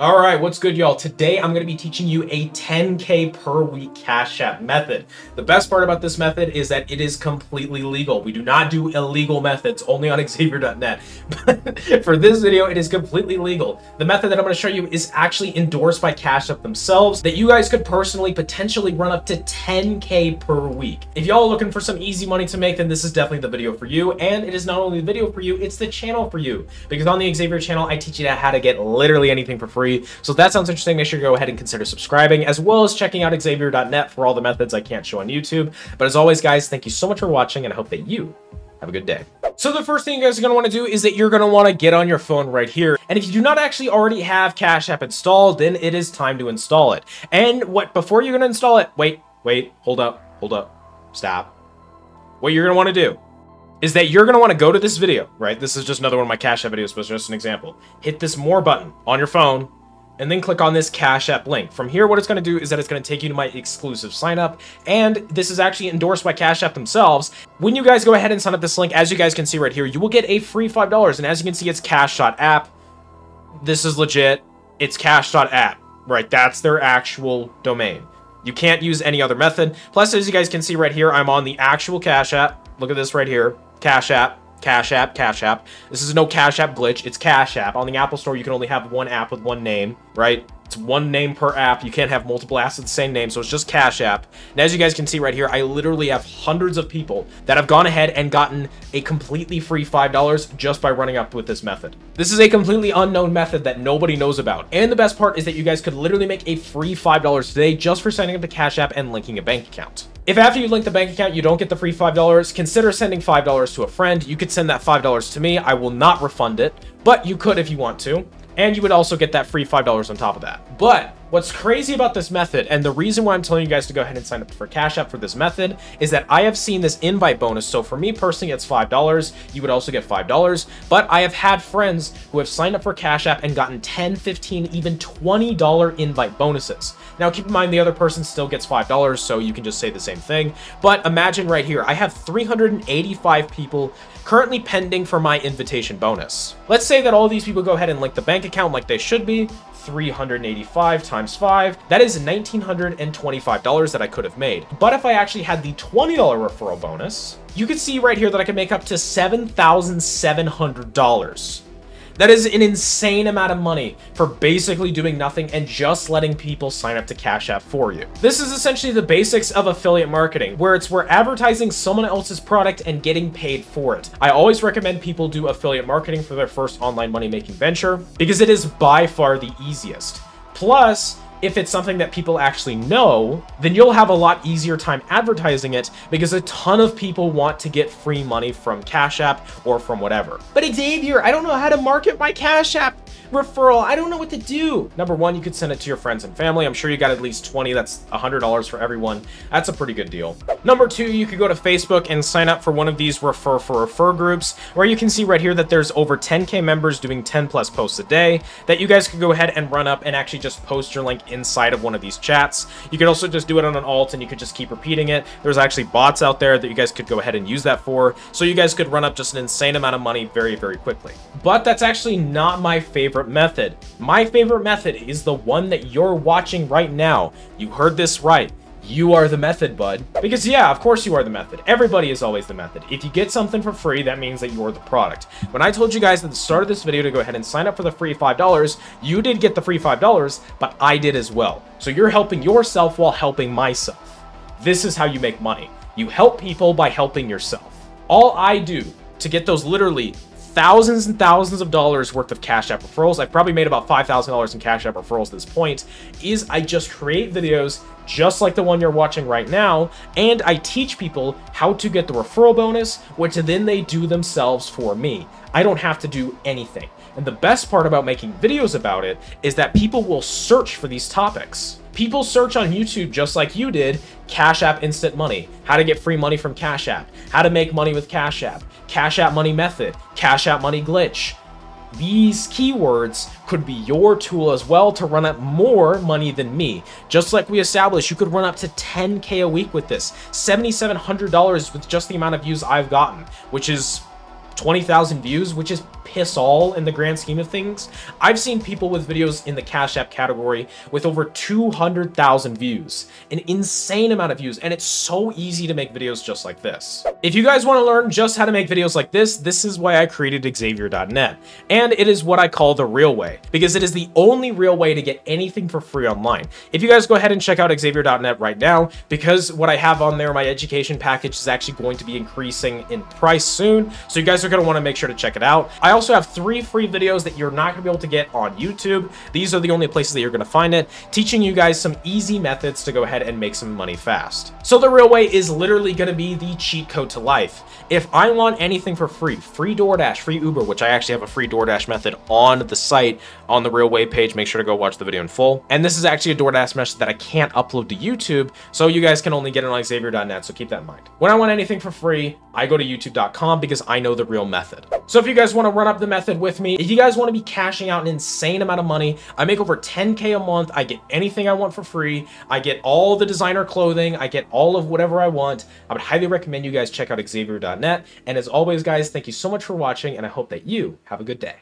All right, what's good, y'all? Today, I'm going to be teaching you a 10K per week Cash App method. The best part about this method is that it is completely legal. We do not do illegal methods, only on Xavier.net. But for this video, it is completely legal. The method that I'm going to show you is actually endorsed by Cash App themselves, that you guys could personally potentially run up to 10K per week. If y'all are looking for some easy money to make, then this is definitely the video for you. And it is not only the video for you, it's the channel for you. Because on the Xavier channel, I teach you how to get literally anything for free. So if that sounds interesting, make sure you go ahead and consider subscribing, as well as checking out Xavier.net for all the methods I can't show on YouTube. But as always, guys, thank you so much for watching, and I hope that you have a good day. So the first thing you guys are going to want to do is that you're going to want to get on your phone right here. And if you do not actually already have Cash App installed, then it is time to install it. And before you're going to install it, wait, hold up, stop. What you're going to want to do is that you're going to want to go to this video, right? This is just another one of my Cash App videos, but just an example. Hit this more button on your phone, and then click on this Cash App link. From here, what it's going to do is that it's going to take you to my exclusive sign up, and this is actually endorsed by Cash App themselves. When you guys go ahead and sign up this link, as you guys can see right here, you will get a free $5, and as you can see, it's cash.app. This is legit. It's cash.app, right? That's their actual domain. You can't use any other method. Plus, as you guys can see right here, I'm on the actual Cash App. Look at this right here. Cash App. Cash App, Cash App. This is no Cash App glitch, it's Cash App. On the Apple Store, you can only have one app with one name, right? It's one name per app. You can't have multiple apps with the same name, so it's just Cash App. And as you guys can see right here, I literally have hundreds of people that have gone ahead and gotten a completely free $5 just by running up with this method. This is a completely unknown method that nobody knows about. And the best part is that you guys could literally make a free $5 today just for signing up to Cash App and linking a bank account. If after you link the bank account, you don't get the free $5, consider sending $5 to a friend. You could send that $5 to me. I will not refund it, but you could if you want to. And you would also get that free $5 on top of that. But what's crazy about this method, and the reason why I'm telling you guys to go ahead and sign up for Cash App for this method, is that I have seen this invite bonus. So for me personally, it's $5. You would also get $5. But I have had friends who have signed up for Cash App and gotten $10, $15, even $20 invite bonuses. Now, keep in mind, the other person still gets $5, so you can just say the same thing. But imagine right here, I have 385 people currently pending for my invitation bonus. Let's say that all of these people go ahead and link the bank account like they should be. 385 times 5, that is $1,925 that I could have made. But if I actually had the $20 referral bonus, you can see right here that I can make up to $7,700. That is an insane amount of money for basically doing nothing and just letting people sign up to Cash App for you. This is essentially the basics of affiliate marketing, where we're advertising someone else's product and getting paid for it. I always recommend people do affiliate marketing for their first online money-making venture because it is by far the easiest. Plus, if it's something that people actually know, then you'll have a lot easier time advertising it because a ton of people want to get free money from Cash App or from whatever. But Xavier, I don't know how to market my Cash App referral. I don't know what to do. Number one, you could send it to your friends and family. I'm sure you got at least 20. That's $100 for everyone. That's a pretty good deal. Number two, you could go to Facebook and sign up for one of these refer groups, where you can see right here that there's over 10K members doing 10 plus posts a day that you guys could go ahead and run up and actually just post your link inside of one of these chats. You could also just do it on an alt and you could just keep repeating it. There's actually bots out there that you guys could go ahead and use that for. So you guys could run up just an insane amount of money very, very quickly. But that's actually not my favorite method. My favorite method is the one that you're watching right now. You heard this right. You are the method, bud. Because yeah, of course you are the method. Everybody is always the method. If you get something for free, that means that you're the product. When I told you guys at the start of this video to go ahead and sign up for the free $5, you did get the free $5, but I did as well. So you're helping yourself while helping myself. This is how you make money. You help people by helping yourself. All I do to get those literally thousands and thousands of dollars worth of Cash App referrals, I've probably made about $5,000 in Cash App referrals at this point, is I just create videos just like the one you're watching right now, and I teach people how to get the referral bonus, which then they do themselves for me. I don't have to do anything. And the best part about making videos about it is that people will search for these topics. People search on YouTube just like you did, Cash App instant money, how to get free money from Cash App, how to make money with Cash App money method, Cash App money glitch. These keywords could be your tool as well to run up more money than me. Just like we established, you could run up to 10K a week with this, $7,700 with just the amount of views I've gotten, which is 20,000 views, which is piss all in the grand scheme of things. I've seen people with videos in the Cash App category with over 200,000 views, an insane amount of views, and it's so easy to make videos just like this. If you guys want to learn just how to make videos like this is why I created Xavier.net, and it is what I call the real way, because it is the only real way to get anything for free online. If you guys go ahead and check out Xavier.net right now, because what I have on there, my education package, is actually going to be increasing in price soon, so you guys are going to want to make sure to check it out. I also have 3 free videos that you're not going to be able to get on YouTube. These are the only places that you're going to find it, teaching you guys some easy methods to go ahead and make some money fast. So the real way is literally going to be the cheat code to life. If I want anything for free, free DoorDash, free Uber, which I actually have a free DoorDash method on the site, on the Real Way page, make sure to go watch the video in full. And this is actually a DoorDash method that I can't upload to YouTube, so you guys can only get it on Xavier.net, so keep that in mind. When I want anything for free, I go to youtube.com because I know the real method. So if you guys want to run up the method with me, if you guys want to be cashing out an insane amount of money, I make over 10K a month, I get anything I want for free, I get all the designer clothing, I get all of whatever I want. I would highly recommend you guys check out Xavier.net. And as always, guys, thank you so much for watching, and I hope that you have a good day.